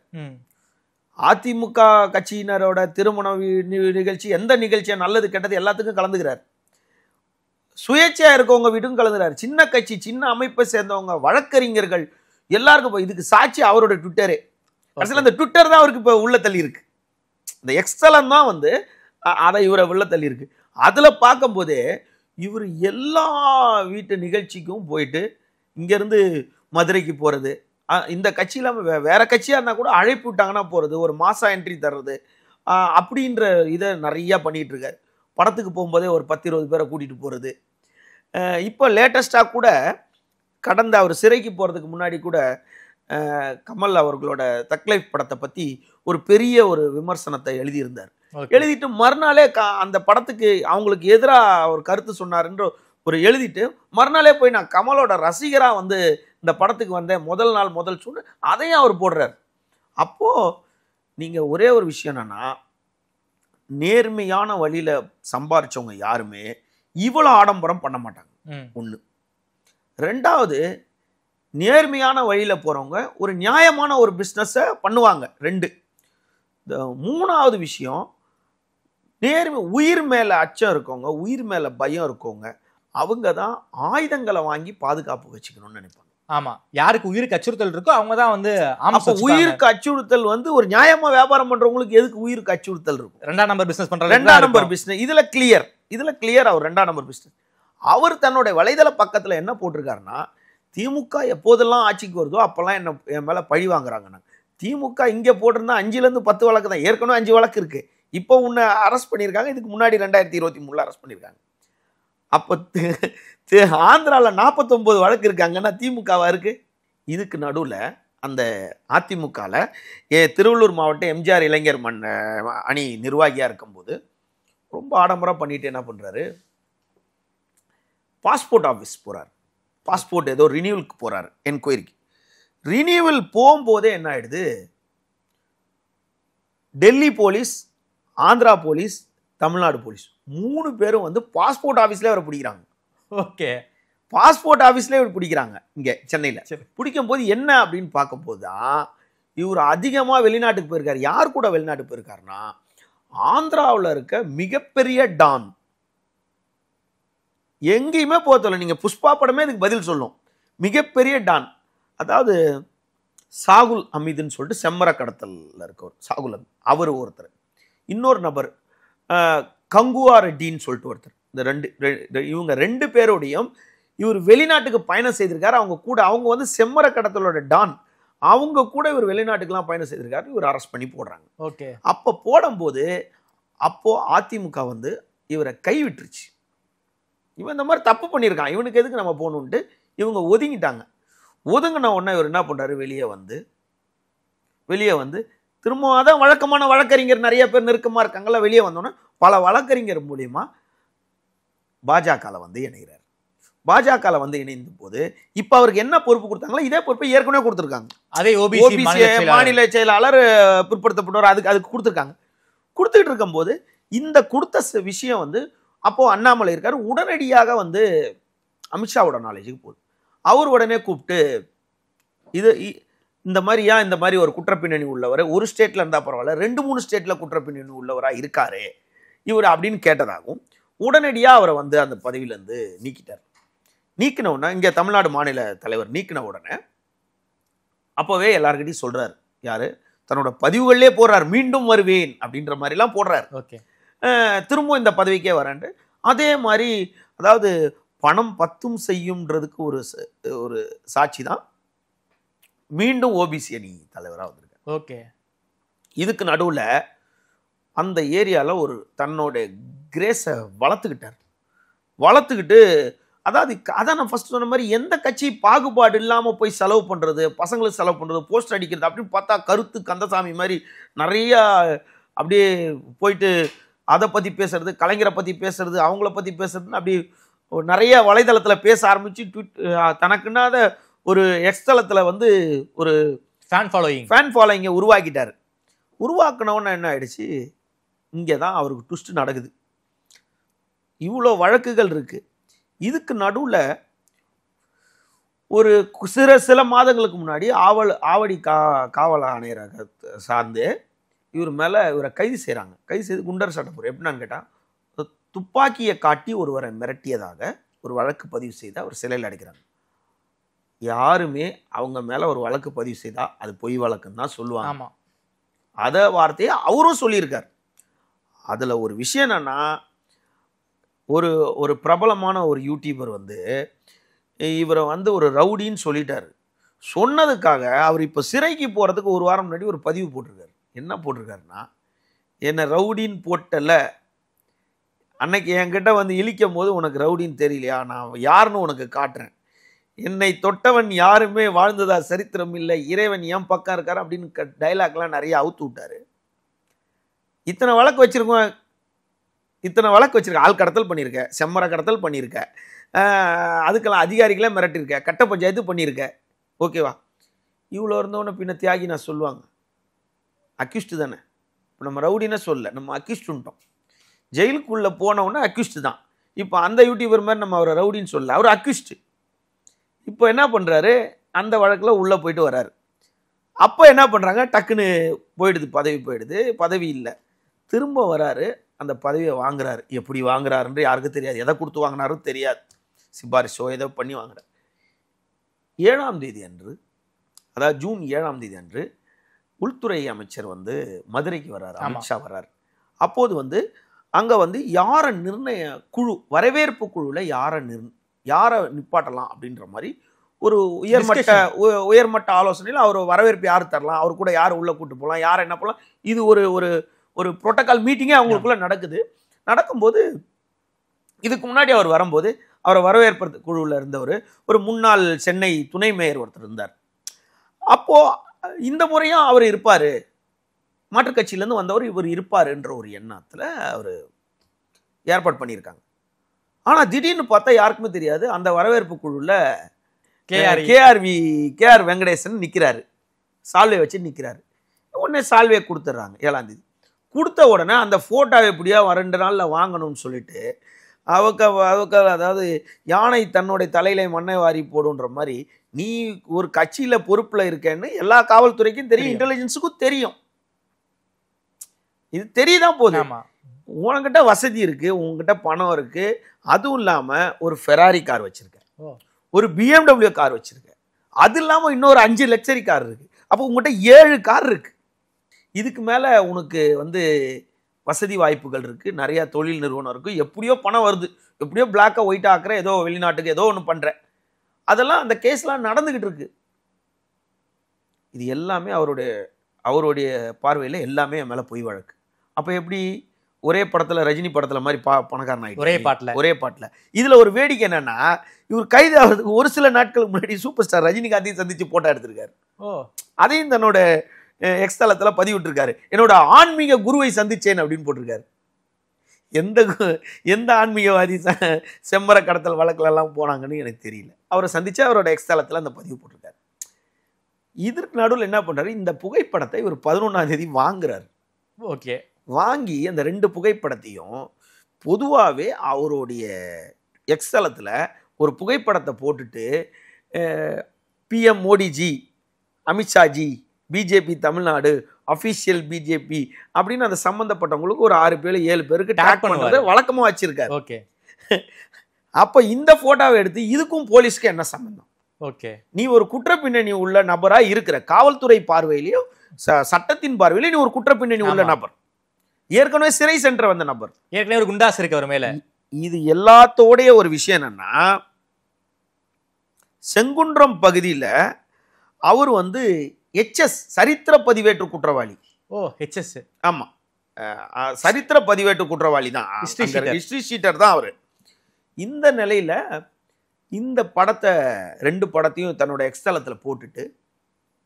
Speaker 4: அதிமுக கட்சியினரோட திருமண நிகழ்ச்சி, எந்த நிகழ்ச்சியா நல்லது கெட்டது எல்லாத்துக்கும் கலந்துக்கிறார். சுயேட்சையா இருக்கவங்க வீட்டுக்கும் கலந்துக்கிறார். சின்ன கட்சி, சின்ன அமைப்பை சேர்ந்தவங்க, வழக்கறிஞர்கள் எல்லாருக்கும். இதுக்கு சாட்சி அவரோட ட்விட்டரே. அசல அந்த ட்விட்டர் தான் அவருக்கு இப்போ உள்ள தள்ளி இருக்கு. இந்த எக்ஸலன் தான் வந்து அதை இவரை உள்ள தள்ளி இருக்கு. அதுல பார்க்கும்போதே இவர் எல்லா வீட்டு நிகழ்ச்சிக்கும் போயிட்டு இங்கிருந்து மதுரைக்கு போறது, இந்த கட்சி இல்லாமல் வேற கட்சியா இருந்தா கூட அழைப்பு விட்டாங்கன்னா போறது, ஒரு மாசா என்ட்ரி தர்றது, அப்படின்ற இதை நிறைய பண்ணிட்டு இருக்காரு. படத்துக்கு போகும்போதே ஒரு 10-20 பேரை கூட்டிட்டு போறது. இப்போ லேட்டஸ்டா கூட கடந்த அவர் சிறைக்கு போறதுக்கு முன்னாடி கூட கமல் அவர்களோட தக் லைஃப் படத்தை பத்தி ஒரு பெரிய ஒரு விமர்சனத்தை எழுதியிருந்தார். எழுதிட்டு மறுநாளே அந்த படத்துக்கு அவங்களுக்கு எதிராக ஒரு கருத்து சொன்னாருன்ற ஒரு எழுதிட்டு மறுநாளே போய் நான் கமலோட ரசிகரா வந்து இந்த படத்துக்கு வந்தேன், முதல் சொன்ன அதையும் அவர் போடுறார். அப்போ நீங்க ஒரே ஒரு விஷயம் என்னன்னா, நேர்மையான வழியில சம்பாரிச்சவங்க யாருமே இவ்வளவு ஆடம்பரம் பண்ண மாட்டாங்க. ஒண்ணு. ரெண்டாவது, நேர்மையான வழியில போறவங்க ஒரு நியாயமான ஒரு பிசினஸ பண்ணுவாங்க. 2. இந்த 3வது விஷயம், நேர்மை, உயிர் மேல அச்சம் இருக்கவங்க, உயிர் மேல பயம் இருக்கவங்க, அவங்க தான் ஆயுதங்களை வாங்கி பாதுகாப்பு வச்சுக்கணும்னு நினைப்பாங்க.
Speaker 3: ஆமா, யாருக்கு உயிருக்கு அச்சுறுத்தல் இருக்கோ அவங்க தான் வந்து.
Speaker 4: உயிருக்கு அச்சுறுத்தல் வந்து ஒரு நியாயமா வியாபாரம் பண்றவங்களுக்கு எதுக்கு உயிருக்கு அச்சுறுத்தல் இருக்கும்?
Speaker 3: 2ஆம் நம்பர் பிசினஸ் பண்றாங்க.
Speaker 4: 2ஆம் நம்பர் பிசினஸ். இதுல கிளியர் அவர் 2ஆம் நம்பர் பிசினஸ். அவர் தன்னுடைய வலைதள பக்கத்துல என்ன போட்டிருக்காருன்னா, திமுக எப்போதெல்லாம் ஆட்சிக்கு வருதோ அப்பெல்லாம் என் மேல பழி வாங்குறாங்க. திமுக இங்க போட்டிருந்தா 5-10 வழக்கு தான். ஏற்கனவே 5 வழக்கு இருக்கு. இப்போ உன்னை அரெஸ்ட் பண்ணியிருக்காங்க. இதுக்கு முன்னாடி 2023 அரெஸ்ட் பண்ணியிருக்காங்க. அப்போ ஆந்திரால 49 வழக்கு இருக்காங்கன்னா திமுகவா இருக்கு. இதுக்கு நடுவில் அந்த அதிமுகல திருவள்ளூர் மாவட்ட எம்ஜிஆர் இளைஞர் அணி நிர்வாகியா இருக்கும்போது ரொம்ப ஆடம்பரம் பண்ணிட்டு என்ன பண்றாரு, பாஸ்போர்ட் ஆஃபீஸ் போறாரு. பாஸ்போர்ட் ஏதோ ரினியூவலுக்கு போறாரு, என்கொயரிக்கு. ரினியூவல் போகும்போதே என்ன ஆயிடுது, Delhi police, Andhra police, Tamil Nadu police 3 பேரும் வந்து பாஸ்போர்ட் ஆஃபீஸ்ல அவரை பிடிக்கிறாங்க.
Speaker 3: ஓகே,
Speaker 4: பாஸ்போர்ட் ஆஃபீஸ்ல இவர் பிடிக்கிறாங்க இங்க சென்னையில. பிடிக்கும் போது என்ன அப்படின்னு பார்க்கும்போது தான் இவர் அதிகமா வெளிநாட்டுக்கு போயிருக்காரு. யார் கூட வெளிநாட்டுக்கு போயிருக்காருன்னா, ஆந்திராவில் இருக்க மிகப்பெரிய டான். எங்கேயுமே போகல. நீங்க புஷ்பா படமே இதுக்கு பதில் சொல்லும். மிகப்பெரிய டான், அதாவது சாகுல் அமீதுன்னு சொல்லிட்டு செம்மர கடத்தல்ல இருக்கவர் சாகுல் அமீத், அவர் ஒருத்தர். இன்னொரு நபர் கங்குவா ரெட்டின்னு சொல்லிட்டு ஒருத்தர். இவங்க 2 பேரோடையும் இவர் வெளிநாட்டுக்கு பயணம் செய்திருக்காரு. அவங்க வந்து செம்மர கடத்தலோட டான். அவங்க கூட இவர் வெளிநாட்டுக்கெல்லாம் பயணம் செய்திருக்காரு. இவர் அரெஸ்ட் பண்ணி போடுறாங்க.
Speaker 3: ஓகே.
Speaker 4: அப்போ போடும்போது அதிமுக வந்து இவரை கைவிட்டுருச்சு. இவன் இந்த மாதிரி தப்பு பண்ணியிருக்கான், இவனுக்கு எதுக்கு நம்ம போகணுன்ட்டு இவங்க ஒதுங்கிட்டாங்க. ஒதுங்கின உடனே இவர் என்ன பண்றாரு, வெளியே வந்து திரும்ப அதான் வழக்கமான வழக்கறிஞர் நிறைய பேர் நெருக்கமா இருக்காங்கல்ல, வெளியே வந்தோன்னே பல வழக்கறிஞர் மூலியமா பாஜகவில் வந்து இணைகிறார். பாஜகவில் வந்து இணைந்த போது இப்ப அவருக்கு என்ன பொறுப்பு கொடுத்தாங்களோ இதே பொறுப்பை ஏற்கனவே கொடுத்துருக்காங்க.
Speaker 3: அதே
Speaker 4: ஓபிசி மாநில செயலாளர் பிற்படுத்தப்பட்டவர் அதுக்கு கொடுத்துருக்காங்க. கொடுத்துட்டு இருக்கும் போது இந்த கொடுத்த விஷயம் வந்து அப்போ அண்ணாமலை இருக்காரு, உடனடியாக வந்து அமித்ஷாவோட நாலேஜுக்கு போகுது. அவர் உடனே கூப்பிட்டு இந்த மாதிரி ஒரு குற்றப்பின்னணி உள்ளவர் ஒரு ஸ்டேட்ல இருந்தா பரவாயில்ல, 2-3 ஸ்டேட்ல குற்றப்பின்னணி உள்ளவரா இருக்காரு இவர் அப்படின்னு கேட்டதாகவும் உடனடியா அவரை வந்து அந்த பதவியிலிருந்து நீக்கிட்டார். நீக்கின உடனே இங்க தமிழ்நாடு மாநில தலைவர் நீக்கின உடனே அப்பவே எல்லார்கிட்டையும் சொல்றாரு, யாரு தன்னோட பதிவுகளிலே போடுறாரு, மீண்டும் வருவேன் அப்படின்ற மாதிரி எல்லாம் போடுறாரு.
Speaker 3: ஓகே.
Speaker 4: திரும்ப இந்த பதவிக்கே வரேன்ட்டு அதே மாதிரி, அதாவது பணம் 10 செய்யும்ன்றதுக்கு ஒரு சாட்சி தான் மீண்டும் ஓபிசி அணி தலைவராக வந்திருக்காரு.
Speaker 3: ஓகே.
Speaker 4: இதுக்கு நடுவுல அந்த ஏரியால ஒரு தன்னோட கிரேஸை வளர்த்துக்கிட்டு அதான் நான் ஃபர்ஸ்ட் சொன்ன மாதிரி எந்த கட்சி பாகுபாடு இல்லாம போய் செலவு பண்றது, பசங்களுக்கு செலவு பண்றது, போஸ்டர் அடிக்கிறது அப்படின்னு பார்த்தா கருத்து கந்தசாமி மாதிரி நிறைய அப்படியே போயிட்டு அதை பத்தி பேசுறது, கலைஞரை பத்தி பேசுறது, அவங்கள பத்தி பேசுறதுன்னு அப்படி நிறைய வலைதளத்துல பேச ஆரம்பிச்சு தனக்குன்னாத ஒரு எக்ஸ்தலத்துல வந்து ஒரு ஃபேன் ஃபாலோயிங்கை உருவாக்கிட்டாரு. உருவாக்குனவன என்ன ஆயிடுச்சு, இங்கே தான் அவருக்கு ட்விஸ்ட் நடக்குது. இவ்வளோ வழக்குகள் இருக்கு. இதுக்கு நடுவில் ஒரு சில மாதங்களுக்கு முன்னாடி ஆவடி காவல் ஆணையராக சார்ந்து இவரை கைது செய்கிறாங்க. கைது செய்து குண்டர் சட்டப்பூர் எப்படின்னு கேட்டால், துப்பாக்கியை காட்டி ஒருவரை மிரட்டியதாக ஒரு வழக்கு பதிவு செய்து அவர் சிறையில் அடைக்கிறாங்க. யாருமே அவங்க மேலே ஒரு வழக்கு பதிவு செய்தால் அது பொய் வழக்குன்னு தான் சொல்லுவாங்க.
Speaker 3: ஆமாம்,
Speaker 4: அதை வார்த்தையை அவரும் சொல்லியிருக்கார். அதில் ஒரு விஷயம் என்னன்னா, ஒரு பிரபலமான ஒரு யூடியூபர் வந்து இவரை வந்து ஒரு ரவுடின்னு சொல்லிட்டாரு. சொன்னதுக்காக அவர் இப்போ சிறைக்கு போகிறதுக்கு ஒரு வாரம் முன்னாடி ஒரு பதிவு போட்டிருக்காரு. என்ன போட்டிருக்காருன்னா, என்னை ரவுடின்னு போட்டல, அன்னைக்கு என்கிட்ட வந்து இழிக்கும் போது உனக்கு ரவுடின்னு தெரியலையா, நான் யாருன்னு உனக்கு காட்டுறேன், என்னை தொட்டவன் யாருமே வாழ்ந்ததா சரித்திரம் இல்லை, இறைவன் என் பக்கம் இருக்காரு அப்படின்னு டைலாக்லாம் நிறைய அவுத்து விட்டாரு. இத்தனை வழக்கு வச்சிருக்கேன், ஆள் கடத்தல் பண்ணியிருக்க, செம்மர கடத்தல் பண்ணியிருக்க, அதுக்கெல்லாம் அதிகாரிகளே மிரட்டிருக்க, கட்ட பஞ்சாயத்து பண்ணியிருக்க, ஓகேவா? இவ்வளோ இருந்தவொன்னே பின்ன தியாகி நான் சொல்லுவாங்க, அக்யூஸ்டு தானே. இப்போ நம்ம ரவுடின்னு சொல்ல, நம்ம அக்யூஸ்டுன்ட்டோம். ஜெயிலுக்குள்ளே போனவுடனே அக்யூஸ்டு தான். இப்போ அந்த யூடியூபர் மாதிரி நம்ம அவரை ரவுடின்னு சொல்ல, அவர் அக்யூஸ்டு. இப்போ என்ன பண்ணுறாரு, அந்த வழக்கில் உள்ளே போயிட்டு வர்றாரு. அப்போ என்ன பண்ணுறாங்க, டக்குன்னு போயிடுது, பதவி இல்லை, திரும்ப வராரு, அந்த பதவியை வாங்குறாரு. எப்படி வாங்குறாருன்ற யாருக்கும் தெரியாது, எதை கொடுத்து வாங்கினாரும் தெரியாது, சிபாரிசோ ஏதோ பண்ணி வாங்குறாரு. 7ஆம் தேதி அன்று, அதாவது ஜூன் 7ஆம் தேதி அன்று உள்துறை அமைச்சர் வந்து மதுரைக்கு வர்றாரு, அமித்ஷா வர்றாரு. அப்போது வந்து அங்கே வந்து யாரை நிர்ணய குழு, வரவேற்பு குழுவில் யாரை நிப்பாட்டலாம் அப்படின்ற மாதிரி ஒரு உயர்மட்ட ஆலோசனையில் அவர் வரவேற்பு யார் தரலாம், அவர் கூட யார் உள்ளே கூட்டு போகலாம், யாரை என்ன பண்ணலாம், இது ஒரு புரோட்டோகால் மீட்டிங்கே அவங்களுக்குள்ள நடக்கும்போது இதுக்கு முன்னாடி அவர் வரும்போது அவரை வரவேற்பு குழுவில் இருந்தவர் ஒரு முன்னாள் சென்னை துணை மேயர் ஒருத்தர் இருந்தார். அப்போ இந்த முறையும் அவர் இருப்பார், மாற்றுக் கட்சியிலேருந்து வந்தவர் இவர் இருப்பாருன்ற ஒரு எண்ணத்தில் அவர் ஏற்பாடு பண்ணியிருக்காங்க. ஆனால் திடீர்னு பார்த்தா யாருக்குமே தெரியாது, அந்த வரவேற்பு குழுவில் கேஆர் வெங்கடேசன் நிற்கிறாரு, சால்வை வச்சு நிற்கிறாரு. உடனே சால்வையை கொடுத்துட்றாங்க 7ஆம் தேதி. கொடுத்த உடனே அந்த ஃபோட்டோவை எப்படியா 2 நாளில் வாங்கணும்னு சொல்லிட்டு அதாவது யானை தன்னுடைய தலையில மண்ணை வாரி போடுன்ற மாதிரி, நீ ஒரு கட்சியில் பொறுப்பில் இருக்கேன்னு எல்லா காவல்துறைக்கும் தெரியும், இன்டெலிஜென்ஸுக்கும் தெரியும். இது தெரியுதான் போகுது. உனக்கிட்ட வசதி இருக்கு, உங்ககிட்ட பணம் இருக்கு, அதுவும் இல்லாமல் ஒரு ஃபெராரி கார் வச்சிருக்க, ஒரு BMW கார் வச்சிருக்க, அது இல்லாமல் இன்னொரு 5 லக்ஸரி கார் இருக்கு. அப்போ உங்ககிட்ட 7 கார் இருக்கு. இதுக்கு மேலே உனக்கு வந்து வசதி வாய்ப்புகள் இருக்கு, நிறைய தொழில் நிறுவனம் இருக்கு, எப்படியோ பணம் வருது, எப்படியோ பிளாக்கை ஒயிட் ஆக்குற, ஏதோ வெளிநாட்டுக்கு ஏதோ ஒன்று பண்ற, அதெல்லாம் அந்த கேஸ்லாம் நடந்துகிட்டு இருக்கு. இது எல்லாமே அவருடைய பார்வையில் எல்லாமே என் மேல பொய் வழக்கு. அப்ப எப்படி ஒரே படத்துல ரஜினி படத்துல மாதிரி பணக்காரன் ஆயிட்டு ஒரே பாட்டுல. இதுல ஒரு வேடிக்கை என்னன்னா, இவர் கைது ஆகிறதுக்கு ஒரு சில நாட்களுக்கு முன்னாடி சூப்பர் ஸ்டார் ரஜினிகாந்தையும் சந்திச்சு போட்டோ எடுத்திருக்காரு. அதையும் தன்னோட எக்ஸ் தளத்துல பதிவிட்டிருக்காரு. என்னோட ஆன்மீக குருவை சந்திச்சேன் அப்படின்னு போட்டிருக்காரு. எந்த ஆன்மீகவாதி செம்மர கடத்தல் வழக்குல எல்லாம் போனாங்கன்னு எனக்கு தெரியல. அவரை சந்திச்சு அவரோட எக்ஸ் தளத்துல அந்த பதிவு போட்டிருக்காரு. இதற்கு நடுவில் என்ன பண்றாரு, இந்த புகைப்படத்தை இவர் 11ஆம் தேதி வாங்குறாரு.
Speaker 3: ஓகே,
Speaker 4: வாங்கி அந்த 2 புகைப்படத்தையும் பொதுவாகவே அவருடைய எக்ஸ் தளத்துல ஒரு புகைப்படத்தை போட்டுட்டு PM Modi ji, Amit Shah ji, BJP Tamil Nadu, official BJP அப்படின்னு அந்த சம்பந்தப்பட்டவங்களுக்கு ஒரு 6 பேர் 7 பேருக்கு டேக் பண்ணுறத வழக்கமா வச்சிருக்காரு.
Speaker 3: ஓகே,
Speaker 4: அப்ப இந்த போட்டோவை எடுத்து இதுக்கும் போலீஸ்க்கு என்ன சம்பந்தம்?
Speaker 3: ஓகே,
Speaker 4: நீ ஒரு குற்ற பின்னணி உள்ள நபரா இருக்கிற, காவல்துறை பார்வையிலையும் சட்டத்தின் பார்வையிலையும் நீ ஒரு குற்ற பின்னணி உள்ள நபர், ஏற்கனவே சிறை சென்ற வந்த நபர்,
Speaker 3: ஏற்கனவே ஒரு குண்டாஸ் இருக்கு அவர் மேல. இது
Speaker 4: எல்லாத்தோடைய ஒரு விஷயம் என்னன்னா, செங்குன்றம் பகுதியில் அவர் வந்து HS சரித்திர பதிவேற்று குற்றவாளி.
Speaker 3: HS,
Speaker 4: ஆமா, சரித்திர பதிவேற்று குற்றவாளி தான், ஹிஸ்டரி ஷீட்டர் தான் அவரு. இந்த நிலையில இந்த படத்தை 2 படத்தையும் தன்னோட எக்ஸ் தளத்துல போட்டுட்டு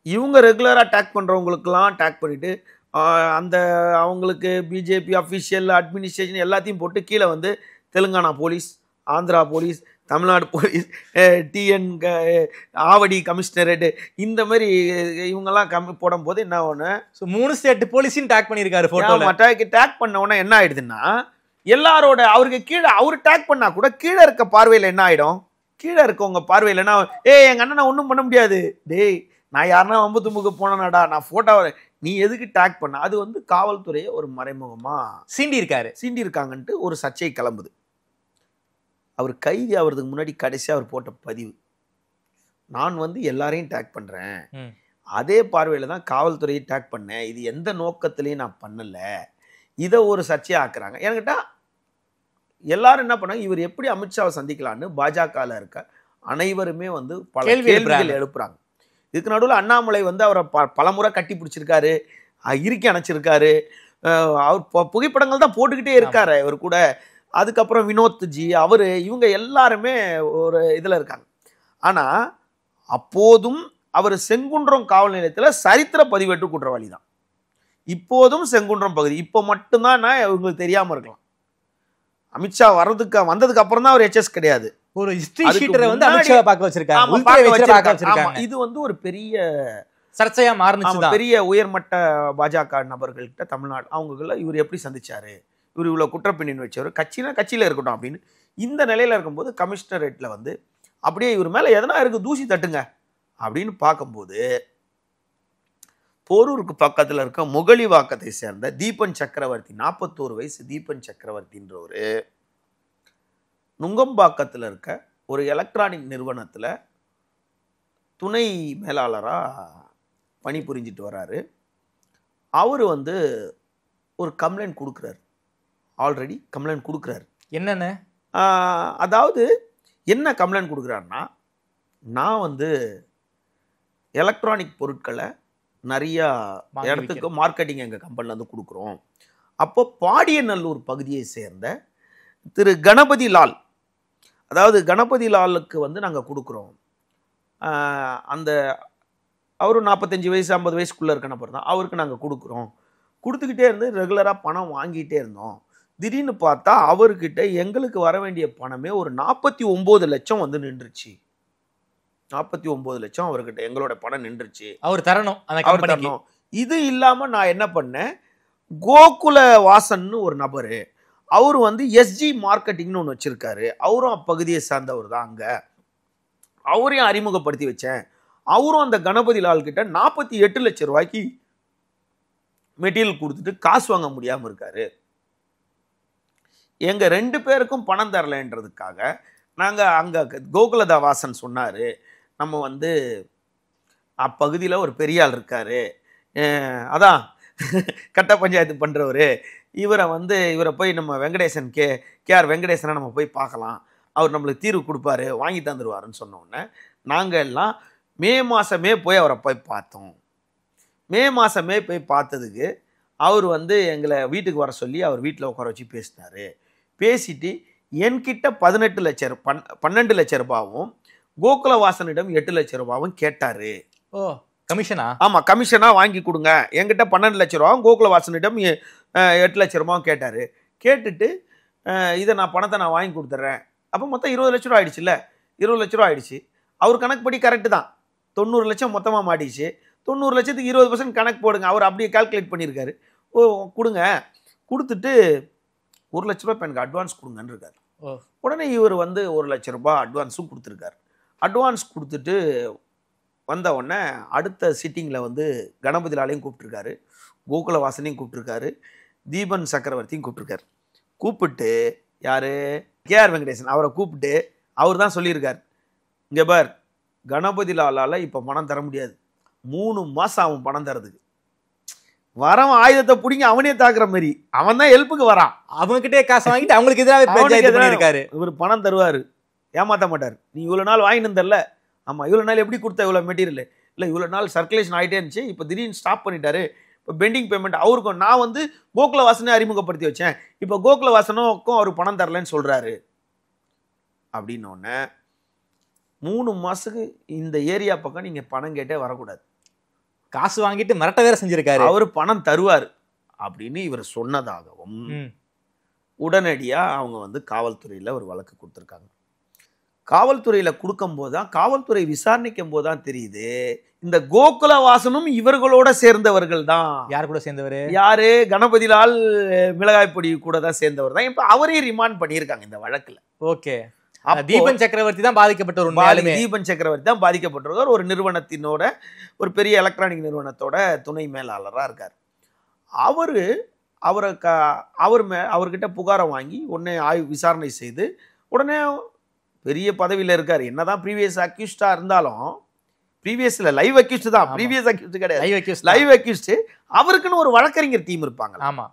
Speaker 4: இவங்க ரெகுலரா டேக் பண்றவங்களுக்கெல்லாம் டேக் பண்ணிட்டு அந்த அவங்களுக்கு பிஜேபி அஃபிஷியல் அட்மினிஸ்ட்ரேஷன் எல்லாத்தையும் போட்டு கீழே வந்து Telangana police, Andhra police, Tamil Nadu police, TN Avadi commissionerate, இந்த மாதிரி இவங்கெல்லாம் போடும் போது என்ன ஒன்று
Speaker 3: 3 ஸ்டேட் போலீஸையும் டேக் பண்ணியிருக்காரு போட்டோல.
Speaker 4: மட்டாய்க்கு டேக் பண்ண உடனே என்ன ஆயிடுதுன்னா, எல்லாரோட அவருக்கு கீழே அவர் டேக் பண்ணா கூட கீழே இருக்க பார்வையில் என்ன ஆயிடும், கீழே இருக்கவங்க பார்வையில் என்ன, எங்க அண்ணனை ஒன்றும் பண்ண முடியாது, டேய் நான் யாருன்னா வம்பு தும்புக்கு போனேனாடா, நான் போட்டோ நீ எதுக்கு டேக் பண்ண, அது வந்து காவல்துறையை ஒரு மறைமுகமா சீண்டி இருக்காங்கன்ட்டு ஒரு சர்ச்சை கிளம்புது. அவர் கைது ஆகிறதுக்கு முன்னாடி கடைசியாக அவர் போட்ட பதிவு, நான் வந்து எல்லாரையும் டேக் பண்றேன், அதே பார்வையில் தான் காவல்துறையை டேக் பண்ணேன், இது எந்த நோக்கத்திலையும் நான் பண்ணல, இதை ஒரு சர்ச்சையாக ஆக்குறாங்க. என்கிட்ட எல்லாரும் என்ன பண்ணாங்க, இவர் எப்படி அமித்ஷாவை சந்திக்கலான்னு பாஜகவில் இருக்க அனைவருமே வந்து பல கேள்விகள் எழுப்புறாங்க. இதுக்கு நடுவில் அண்ணாமலை வந்து அவரை பலமுறை கட்டி பிடிச்சிருக்காரு, இறுக்கி அணைச்சிருக்காரு, அவர் புகைப்படங்கள் தான் போட்டுக்கிட்டே இருக்காரு இவர் கூட. அதுக்கப்புறம் வினோத்ஜி அவரு இவங்க எல்லாருமே ஒரு இதில் இருக்காங்க. ஆனால் அப்போதும் அவர் செங்குன்றம் காவல் நிலையத்தில் சரித்திர பதிவேற்று குற்றவாளி தான். இப்போதும் செங்குன்றம் பகுதி, இப்போ மட்டும்தான் இவங்களுக்கு தெரியாமல் இருக்கலாம். அமித்ஷா வந்ததுக்கு அப்புறம் தான் அவர் HS கிடையாது,
Speaker 3: ஒரு ஹிஸ்டரி ஷீட்டரை வந்து அமித்ஷா பார்க்க வச்சிருக்காங்க.
Speaker 4: இது வந்து ஒரு பெரிய
Speaker 3: சர்ச்சையா மாறுச்சு.
Speaker 4: பெரிய உயர்மட்ட பாஜக நபர்கள்கிட்ட தமிழ்நாடு அவங்கள இவர் எப்படி சந்திச்சாரு, இவர் இவ்வளவு குற்றப்பின்னணி வச்சவர், கட்சியில இருக்கட்டும் அப்படின்னு இந்த நிலையில இருக்கும்போது கமிஷனரேட்ல வந்து அப்படியே இவர் மேல எதனா இருக்கு தூசி தட்டுங்க அப்படின்னு பார்க்கும்போது, போரூருக்கு பக்கத்துல இருக்க முகலிவாக்கத்தை சேர்ந்த தீபன் சக்கரவர்த்தி, 41 வயசு தீபன் சக்கரவர்த்தின்றவரு நுங்கம்பாக்கத்தில் இருக்க ஒரு எலக்ட்ரானிக் நிறுவனத்தில் துணை மேலாளராக பணிபுரிஞ்சிட்டு வர்றாரு. அவர் வந்து ஒரு கம்ப்ளைண்ட் கொடுக்குறாரு, ஆல்ரெடி கம்ப்ளைண்ட் கொடுக்குறாரு.
Speaker 3: என்னென்ன,
Speaker 4: அதாவது என்ன கம்ப்ளைண்ட் கொடுக்குறாருன்னா, நான் வந்து எலக்ட்ரானிக் பொருட்களை நிறையா இடத்துக்கு மார்க்கெட்டிங் எங்கள் கம்பெனியில் வந்து கொடுக்குறோம். அப்போ பாடியநல்லூர் பகுதியை சேர்ந்த திரு கணபதி லால், அதாவது கணபதி லாலுக்கு வந்து நாங்கள் கொடுக்குறோம். அந்த அவரும் 45 வயசு 50 வயசுக்குள்ளே இருக்க நபர் தான், அவருக்கு நாங்கள் கொடுக்குறோம். கொடுத்துக்கிட்டே இருந்து ரெகுலராக பணம் வாங்கிட்டே இருந்தோம். திடீர்னு பார்த்தா அவர்கிட்ட எங்களுக்கு வர வேண்டிய பணமே ஒரு 49 லட்சம் வந்து நின்றுச்சு. 49 லட்சம் அவர்கிட்ட எங்களோட பணம் நின்றுச்சு,
Speaker 3: அவர் தரணும்.
Speaker 4: இது இல்லாமல் நான் என்ன பண்ணேன், கோகுல வாசன்னு ஒரு நபர், அவர் வந்து SG மார்க்கெட்டிங்னு ஒன்று வச்சிருக்காரு, அவரும் அப்பகுதியை சார்ந்தவர் தான், அங்கே அவரையும் அறிமுகப்படுத்தி வச்சேன். அவரும் அந்த கணபதி லால் கிட்ட 48 லட்சம் ரூபாய்க்கு மெட்டீரியல் கொடுத்துட்டு காசு வாங்க முடியாமல் இருக்காரு. எங்க 2 பேருக்கும் பணம் தரலைன்றதுக்காக நாங்கள் அங்கே கோகுலதா வாசன் சொன்னார், நம்ம வந்து அப்பகுதியில் ஒரு பெரிய ஆள் இருக்காரு, அதான் கட்ட பஞ்சாயத்து பண்ணுறவர், இவரை போய் நம்ம வெங்கடேசன் கேஆர் வெங்கடேசனை நம்ம போய் பார்க்கலாம், அவர் நம்மளுக்கு தீர்வு கொடுப்பாரு, வாங்கி தந்துடுவாருன்னு சொன்ன உடனே நாங்கள் எல்லாம் மே மாதமே போய் அவரை போய் பார்த்தோம். மே மாதமே போய் பார்த்ததுக்கு அவர் எங்களை வீட்டுக்கு வர சொல்லி அவர் வீட்டில் உட்கார வச்சு பேசினார். பேசிட்டு என்கிட்ட 12 லட்சம் ரூபாவும் கோகுலவாசனிடம் 8 லட்சம் ரூபாவும் கேட்டார்.
Speaker 3: ஓ, கமிஷனா?
Speaker 4: ஆமாம், கமிஷனாக வாங்கி கொடுங்க. என்கிட்ட 12 லட்ச ரூபாவும் கோகுலவாசனிடம் 8 லட்ச ரூபாவும் கேட்டார். கேட்டுட்டு இதை பணத்தை நான் வாங்கி கொடுத்துட்றேன். அப்போ மொத்தம் 20 லட்ச ரூபா ஆயிடுச்சுல்ல. 20 லட்ச ரூபா ஆயிடுச்சு. அவர் கணக்குப்படி கரெக்டு தான். 90 லட்சம் மொத்தமாக மாட்டிச்சு. 90 லட்சத்துக்கு 20% கணக்கு போடுங்க. அவர் அப்படியே கால்குலேட் பண்ணியிருக்காரு. ஓ, கொடுங்க. கொடுத்துட்டு 1 லட்ச ரூபா இப்போ எனக்கு அட்வான்ஸ் கொடுங்கன்னு இருக்காரு. உடனே இவர் 1 லட்ச ரூபா அட்வான்ஸும் கொடுத்துருக்காரு. அட்வான்ஸ் கொடுத்துட்டு வந்த உடனே அடுத்த சிட்டிங்கில் கணபதிலாலையும் கூப்பிட்டுருக்காரு, கோகுலவாசனையும் கூப்பிட்டுருக்காரு, தீபன் சக்கரவர்த்தியும் கூப்பிட்டுருக்காரு. கூப்பிட்டு யார், கேஆர் வெங்கடேசன் அவரை கூப்பிட்டு அவர் தான் சொல்லியிருக்கார், இங்கே பார், கணபதிலாலால் இப்போ பணம் தர முடியாது, 3 மாதம் ஆகும் பணம் தரதுக்கு. வரவன் ஆயுதத்தை பிடிங்க அவனே தாக்குற மாதிரி, அவன் தான் ஹெல்ப்புக்கு வரான்.
Speaker 3: அவங்ககிட்டே காசு வாங்கிட்டு அவங்களுக்கு எதிராக இருக்காரு.
Speaker 4: இவர் பணம் தருவார், ஏமாற்ற மாட்டார். நீ இவ்வளோ நாள் வாங்கிட்டு தரல, ஆமாம் இவ்வளோ நாள் எப்படி கொடுத்த இவ்வளோ மெட்டீரியல் இல்லை, இவ்வளோ நாள் சர்க்குலேஷன் ஆகிட்டே இருந்துச்சு, இப்போ திடீர்னு ஸ்டாப் பண்ணிட்டாரு, இப்போ பெண்டிங் பேமெண்ட் அவருக்கும். நான் கோகுலவாசனை அறிமுகப்படுத்தி வச்சேன், இப்போ கோகுலவாசனுக்கும் அவர் பணம் தரலன்னு சொல்கிறாரு. அப்படின்னோடனே 3 மாதத்துக்கு இந்த ஏரியா பக்கம் நீங்கள் பணம் கேட்டே வரக்கூடாது.
Speaker 3: காசு வாங்கிட்டு மிரட்ட வேற செஞ்சிருக்காரு.
Speaker 4: அவர் பணம் தருவார் அப்படின்னு இவர் சொன்னதாகவும் உடனடியாக அவங்க காவல்துறையில் ஒரு வழக்கு கொடுத்துருக்காங்க. காவல்துறையில் கொடுக்கும்போது தான், காவல்துறை விசாரணைக்கும் போது தான் தெரியுது இந்த கோகுலவாசனும் இவர்களோட சேர்ந்தவர்கள் தான்.
Speaker 3: யார் கூட சேர்ந்தவர்?
Speaker 4: யாரு, கணபதிலால் மிளகாய்ப்பொடி கூட தான் சேர்ந்தவர் தான். இப்போ அவரே ரிமாண்ட் பண்ணியிருக்காங்க இந்த வழக்கில்.
Speaker 3: ஓகே, தீபன் சக்கரவர்த்தி தான் பாதிக்கப்பட்டவர்.
Speaker 4: தீபன் சக்கரவர்த்தி தான் பாதிக்கப்பட்டவர். ஒரு நிறுவனத்தினோட, ஒரு பெரிய எலக்ட்ரானிக் நிறுவனத்தோட துணை மேலாளராக இருக்கார். அவர்கிட்ட புகாரை வாங்கி உடனே விசாரணை செய்து உடனே பெரிய பதவியில் இருக்கார். என்னதான் ப்ரீவியஸ் அக்யூஸ்டா இருந்தாலும், ப்ரீவியஸ்ல லைவ் அக்யூஸ்ட் தான், ப்ரீவியஸ் அக்யூஸ்ட் கிடையாது, லைவ் அக்யூஸ்ட். அவருக்குன்னு ஒரு வழக்கறிஞர் டீம் இருப்பாங்க.
Speaker 3: ஆமா,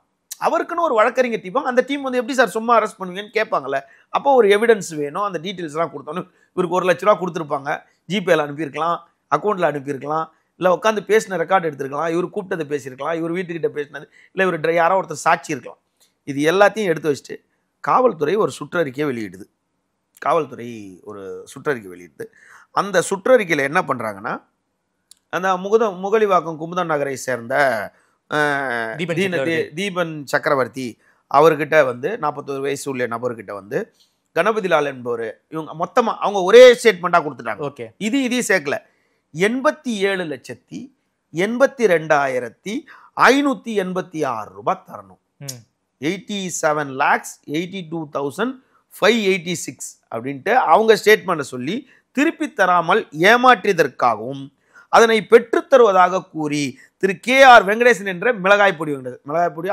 Speaker 4: அவருக்குன்னு ஒரு வழக்கறிஞர் டீம். அந்த டீம் எப்படி சார் சும்மா அரெஸ்ட் பண்ணுவீங்கன்னு கேட்பாங்கல்ல. அப்போ ஒரு எவிடன்ஸ் வேணும், அந்த டீட்டெயில்ஸ்லாம் கொடுத்தோன்னு இவருக்கு 1 லட்ச ரூபா கொடுத்துருப்பாங்க. ஜிபேல அனுப்பியிருக்கலாம், அக்கௌண்ட்டில் அனுப்பியிருக்கலாம், இல்லை உட்காந்து பேசின ரெக்கார்டு எடுத்துருக்கலாம், இவர் கூப்பிட்டதை பேசியிருக்கலாம், இவர் வீட்டுக்கிட்ட பேசினது, இல்லை இவர் யாரோ ஒருத்தர் சாட்சி இருக்கலாம். இது எல்லாத்தையும் எடுத்து வச்சுட்டு காவல்துறை ஒரு சுற்றறிக்கையை வெளியிடுது. அந்த சுற்றறிக்கையில் என்ன பண்ணுறாங்கன்னா, அந்த முகலிவாக்கம் குமுதன் நகரை சேர்ந்த தீபன் சக்கரவர்த்தி அவர்கிட்ட 41 வயசு உள்ள நபர்கிட்ட கணபதிலால் என்பவர், இவங்க மொத்தமாக அவங்க ஒரே ஸ்டேட்மெண்ட்டாக கொடுத்துட்டாங்க.
Speaker 3: ஓகே,
Speaker 4: இதையும் சேர்க்கல. 87,82,586 ரூபாய் தரணும். 87,82,586 அப்படின்ட்டு அவங்க ஸ்டேட்மெண்ட்டை சொல்லி திருப்பி தராமல் ஏமாற்றியதற்காகவும் அதனை பெற்றுத்தருவதாக கூறி திரு கேஆர் வெங்கடேசன் என்ற மிளகாய்ப்பொடி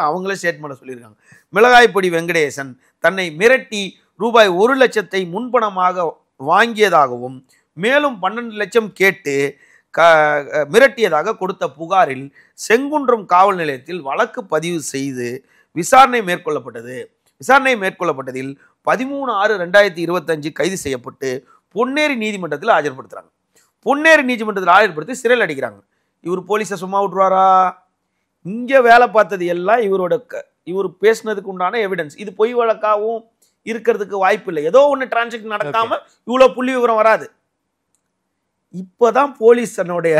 Speaker 4: அவங்களே ஸ்டேட்மெண்ட்டை சொல்லியிருக்காங்க. மிளகாய்ப்பொடி வெங்கடேசன் தன்னை மிரட்டி ரூபாய் 1 லட்சத்தை முன்பணமாக வாங்கியதாகவும் மேலும் 12 லட்சம் கேட்டு மிரட்டியதாக கொடுத்த புகாரில் செங்குன்றம் காவல் நிலையத்தில் வழக்கு பதிவு செய்து விசாரணை மேற்கொள்ளப்பட்டதில் 13/6/2025 கைது செய்யப்பட்டு பொன்னேரி நீதிமன்றத்தில் ஆஜர்படுத்துறாங்க. பொன்னேரி நீதிமன்றத்தில் ஆஜர்படுத்தி சிறையில் அடிக்கிறாங்க. இவர் போலீஸை சும்மா விட்டுருவாரா? இங்கே வேலை பார்த்தது எல்லாம் இவர் பேசினதுக்கு உண்டான எவிடன்ஸ். இது பொய் வழக்காகவும் இருக்கிறதுக்கு வாய்ப்பு இல்லை. ஏதோ ஒன்று டிரான்சாக்ஷன் நடக்காம இவ்வளோ புள்ளி விவரம் வராது. இப்போதான் போலீஸ் தன்னுடைய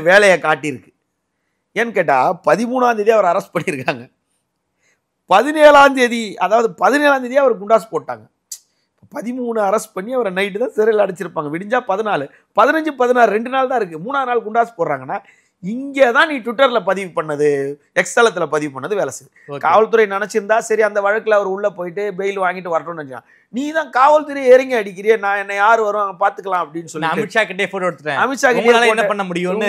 Speaker 4: வேலையை காட்டியிருக்கு. ஏன்னு கேட்டால் 13ஆம் தேதி அவர் அரெஸ்ட் பண்ணியிருக்காங்க. 17ஆம் தேதி அவர் குண்டாஸ் போட்டாங்க. 13 அரெஸ்ட் பண்ணி அவரை நைட்டு தான் சிறையில் அடைச்சிருப்பாங்க. விடிஞ்சா 14, 15, 16 2 நாள் தான் இருக்குது. 3ஆம் நாள் குண்டாஸ் போடுறாங்கன்னா இங்கே தான் நீ ட்விட்டரில் பதிவு பண்ணது, எக்ஸ்தலத்தில் பதிவு பண்ணது வேலை செய்யுது. காவல்துறை நினச்சிருந்தா சரி அந்த வழக்கில் அவர் உள்ளே போயிட்டு பெயில் வாங்கிட்டு வரட்டும்னு நினச்சான். நீ தான் காவல்துறை இறங்கி அடிக்கிறிய, நான் என்ன யார் வரும் பார்த்துக்கலாம் அப்படின்னு சொல்லி
Speaker 3: அமித்ஷா கிட்டே போட்டோ எடுத்துட்டேன்.
Speaker 4: அமித்ஷா கிட்டே
Speaker 3: என்ன பண்ண முடியும்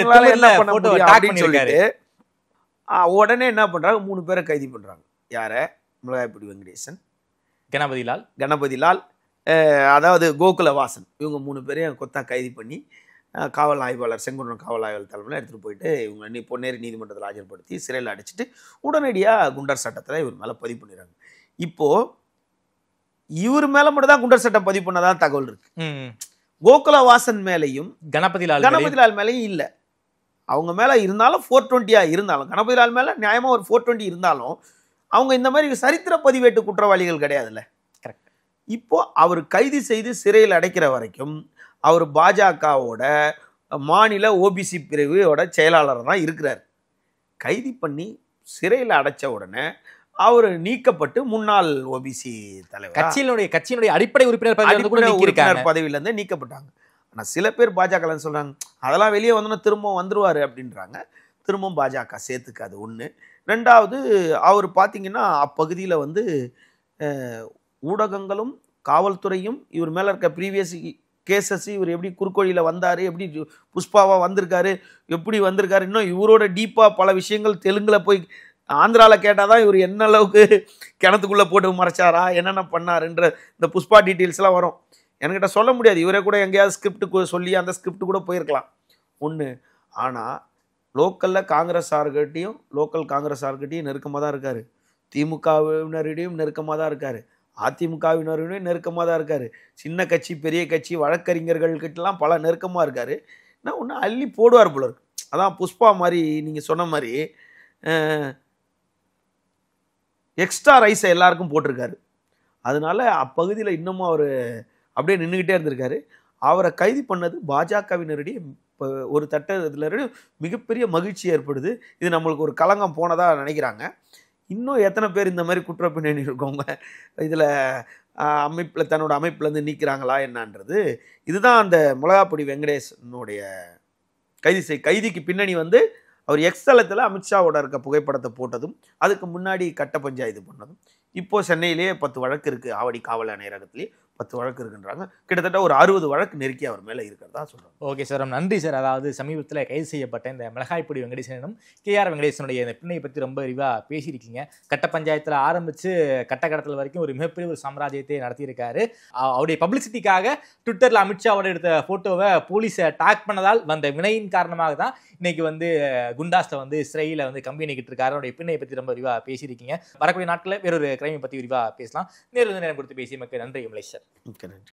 Speaker 4: அப்படின்னு சொல்லிட்டு உடனே என்ன பண்ணுறாங்க, 3 பேரை கைது பண்ணுறாங்க. யாரை? மிளகாய்ப்பொடி வெங்கடேசன், கணபதிலால், அதாவது கோகுலவாசன், இவங்க 3 பேரையும் கொத்தா கைது பண்ணி காவல் ஆய்வாளர் செங்குன்றம் காவல் ஆய்வாளர் தலைமையில் எடுத்துகிட்டு போயிட்டு இவங்க பொன்னேரி நீதிமன்றத்தில் ஆஜர்படுத்தி சிறையில் அடைச்சிட்டு உடனடியாக குண்டர் சட்டத்தில் இவர் மேலே பதிவு பண்ணிடுறாங்க. இப்போது இவர் மேலே மட்டும் தான் குண்டர் சட்டம் பதிவு பண்ணதான் தகவல் இருக்கு. கோகுலவாசன் மேலேயும் கணபதிலால் மேலேயும் இல்லை. அவங்க மேலே இருந்தாலும் 420 இருந்தாலும் கணபதிலால் மேலே நியாயமாக ஒரு 420 இருந்தாலும் அவங்க இந்த மாதிரி சரித்திர பதிவேட்டு குற்றவாளிகள் கிடையாதுல்ல.
Speaker 3: கரெக்ட்.
Speaker 4: இப்போ அவர் கைது செய்து சிறையில் அடைக்கிற வரைக்கும் அவர் பாஜகவோட மாநில ஓபிசி பிரிவோட செயலாளர் தான் இருக்கிறார். கைது பண்ணி சிறையில் அடைச்ச உடனே அவர் நீக்கப்பட்டு முன்னாள் ஓபிசி தலைவர்
Speaker 3: கட்சியினுடைய அடிப்படை உறுப்பினர்
Speaker 4: பதவியிலேருந்து நீக்கப்பட்டாங்க. ஆனால் சில பேர் பாஜக சொல்றாங்க அதெல்லாம் வெளியே வந்தோன்னா திரும்ப வந்துருவாரு அப்படின்றாங்க. திரும்பவும் பாஜக சேர்த்துக்காது. ஒன்று. ரெண்டாவது, அவர் பார்த்தீங்கன்னா அப்பகுதியில் வந்து ஊடகங்களும் காவல்துறையும் இவர் மேலே இருக்க ப்ரீவியஸ் கேசஸ், இவர் எப்படி குறுக்கோழியில் வந்தார், எப்படி புஷ்பாவாக வந்திருக்காரு, எப்படி வந்திருக்காரு, இன்னும் இவரோட டீப்பாக பல விஷயங்கள் தெலுங்கில் போய் ஆந்திராவில் கேட்டால் தான் இவர் என்ன அளவுக்கு கிணத்துக்குள்ளே போட்டு மறைச்சாரா, என்னென்ன பண்ணாருன்ற இந்த புஷ்பா டீட்டெயில்ஸ்லாம் வரும். என்கிட்ட சொல்ல முடியாது. இவரே கூட எங்கேயாவது ஸ்கிரிப்ட் சொல்லி அந்த ஸ்கிரிப்ட் கூட போயிருக்கலாம். ஒன்று. ஆனால் லோக்கல் காங்கிரஸார்கிட்டையும் நெருக்கமாக தான் இருக்கார். திமுகவினரிடையும் நெருக்கமாக தான் இருக்கார். அதிமுகவினரிடையும் நெருக்கமாக தான் இருக்கார். சின்ன கட்சி பெரிய கட்சி வழக்கறிஞர்கள்கிட்டலாம் பல நெருக்கமாக இருக்கார். நான் ஒன்று அள்ளி போடுவார் போல இருக்கு. அதான் புஷ்பா மாதிரி நீங்கள் சொன்ன மாதிரி எக்ஸ்ட்ரா ரைஸை எல்லாருக்கும் போட்டிருக்காரு. அதனால அப்பகுதியில் இன்னமும் அவர் அப்படியே நின்றுக்கிட்டே இருந்திருக்காரு. அவரை கைது பண்ணது பாஜகவினரிடையே ஒரு தட்டத்தில் மிகப்பெரிய மகிழ்ச்சி ஏற்படுது. இது நம்மளுக்கு ஒரு களங்கம் போனதாக நினைக்கிறாங்க. இன்னும் எத்தனை பேர் இந்த மாதிரி குற்றப்பின்னணி இருக்கவங்க இதில் அமைப்பில் தன்னோட அமைப்புலேருந்து நீக்கிறாங்களா என்னன்றது. இதுதான் அந்த மிளகாப்பொடி வெங்கடேசனுடைய கைதிக்கு பின்னணி வந்து அவர் எக்ஸ்தலத்தில் அமித்ஷாவோட இருக்க புகைப்படத்தை போட்டதும், அதுக்கு முன்னாடி கட்ட பஞ்சாயத்து பண்ணதும், இப்போ சென்னையிலேயே 10 வழக்கு இருக்குது. ஆவடி காவல் ஆணையரகத்திலேயே 10 வழக்கு இருக்குன்றாங்க. கிட்டத்தட்ட ஒரு 60 வழக்கு நெருக்கி அவர் மேலே இருக்கிறதா சொல்கிறாங்க.
Speaker 3: ஓகே சார், நன்றி சார். அதாவது சமீபத்தில் கைது செய்யப்பட்ட இந்த மிளகாய்ப்பொடி வெங்கடேசனும் கேஆர் வெங்கடேசனுடைய இந்த பின்னை பற்றி ரொம்ப விரிவாக பேசியிருக்கீங்க. கட்ட பஞ்சாயத்தில் ஆரம்பித்து கட்டக்கடத்தல் வரைக்கும் ஒரு மிகப்பெரிய ஒரு சாம்ராஜ்யத்தை நடத்தியிருக்காரு. அவருடைய பப்ளிசிட்டிக்காக ட்விட்டரில் அமித்ஷாவோட எடுத்த ஃபோட்டோவை போலீஸை டாக் பண்ணதால் வந்த வினையின் காரணமாக தான் இன்னைக்கு வந்து குண்டாஸ்ல வந்து சிறையில் வந்து கம்பி நிக்கிட்டு இருக்காரு. அவருடைய பின்னை பற்றி ரொம்ப விரிவாக பேசியிருக்கீங்க. வரக்கூடிய நாட்களில் வேறொரு கிரைமை பற்றி விரிவாக பேசலாம். நேரம் கொடுத்து பேசிய மக்கள் நன்றி மலேஷ் சார்.
Speaker 4: நன்றி.